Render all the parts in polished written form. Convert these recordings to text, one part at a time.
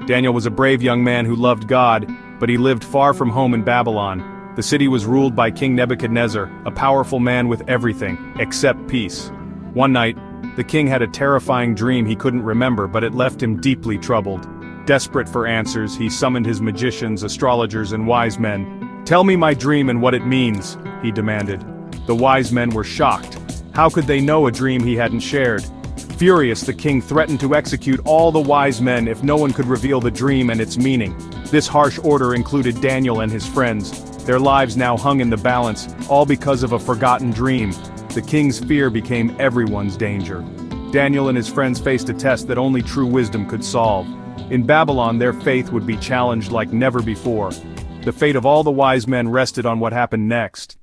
Daniel was a brave young man who loved God, but he lived far from home in Babylon. The city was ruled by King Nebuchadnezzar, a powerful man with everything, except peace. One night, the king had a terrifying dream he couldn't remember, but it left him deeply troubled. Desperate for answers, he summoned his magicians, astrologers, and wise men. "Tell me my dream and what it means," he demanded. The wise men were shocked. How could they know a dream he hadn't shared? Furious, the king threatened to execute all the wise men if no one could reveal the dream and its meaning. This harsh order included Daniel and his friends. Their lives now hung in the balance, all because of a forgotten dream. The king's fear became everyone's danger. Daniel and his friends faced a test that only true wisdom could solve. In Babylon, their faith would be challenged like never before. The fate of all the wise men rested on what happened next.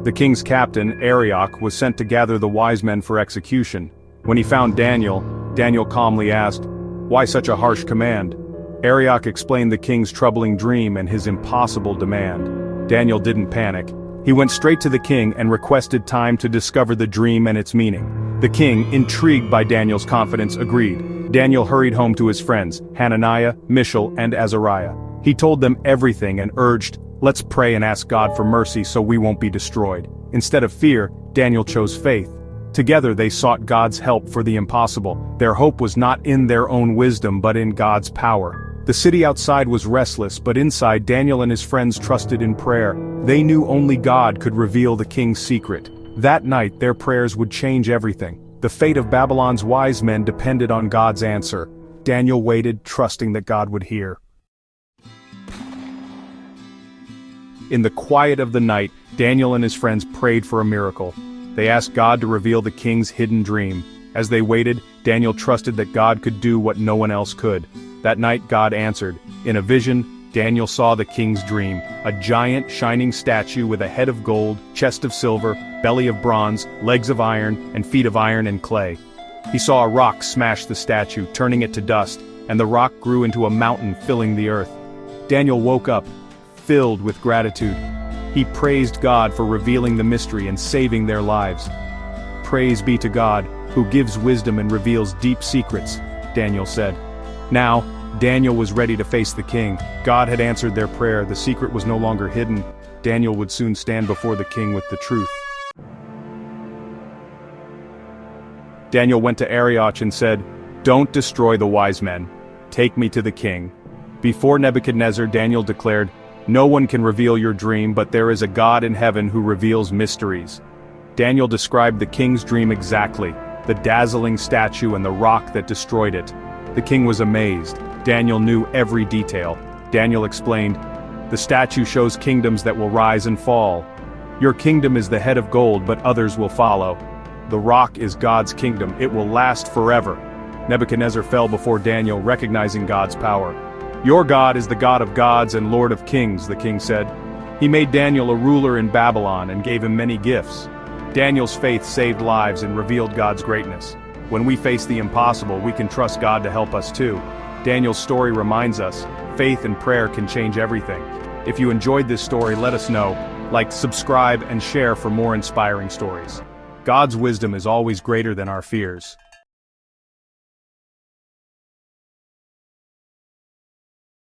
The king's captain, Arioch, was sent to gather the wise men for execution. When he found Daniel, Daniel calmly asked, "Why such a harsh command?" Arioch explained the king's troubling dream and his impossible demand. Daniel didn't panic. He went straight to the king and requested time to discover the dream and its meaning. The king, intrigued by Daniel's confidence, agreed. Daniel hurried home to his friends, Hananiah, Mishael, and Azariah. He told them everything and urged, "Let's pray and ask God for mercy so we won't be destroyed." Instead of fear, Daniel chose faith. Together they sought God's help for the impossible. Their hope was not in their own wisdom but in God's power. The city outside was restless, but inside Daniel and his friends trusted in prayer. They knew only God could reveal the king's secret. That night their prayers would change everything. The fate of Babylon's wise men depended on God's answer. Daniel waited, trusting that God would hear. In the quiet of the night, Daniel and his friends prayed for a miracle. They asked God to reveal the king's hidden dream. As they waited, Daniel trusted that God could do what no one else could. That night God answered. In a vision, Daniel saw the king's dream, a giant shining statue with a head of gold, chest of silver, belly of bronze, legs of iron, and feet of iron and clay. He saw a rock smash the statue, turning it to dust, and the rock grew into a mountain filling the earth. Daniel woke up, filled with gratitude. He praised God for revealing the mystery and saving their lives. "Praise be to God, who gives wisdom and reveals deep secrets," Daniel said. Now, Daniel was ready to face the king. God had answered their prayer, the secret was no longer hidden. Daniel would soon stand before the king with the truth. Daniel went to Arioch and said, "Don't destroy the wise men. Take me to the king." Before Nebuchadnezzar, Daniel declared, "No one can reveal your dream, but there is a God in heaven who reveals mysteries." Daniel described the king's dream exactly, the dazzling statue and the rock that destroyed it. The king was amazed. Daniel knew every detail. Daniel explained, "The statue shows kingdoms that will rise and fall. Your kingdom is the head of gold, but others will follow. The rock is God's kingdom, it will last forever." Nebuchadnezzar fell before Daniel, recognizing God's power. "Your God is the God of gods and Lord of kings," the king said. He made Daniel a ruler in Babylon and gave him many gifts. Daniel's faith saved lives and revealed God's greatness. When we face the impossible, we can trust God to help us too. Daniel's story reminds us, faith and prayer can change everything. If you enjoyed this story, let us know. Like, subscribe, and share for more inspiring stories. God's wisdom is always greater than our fears.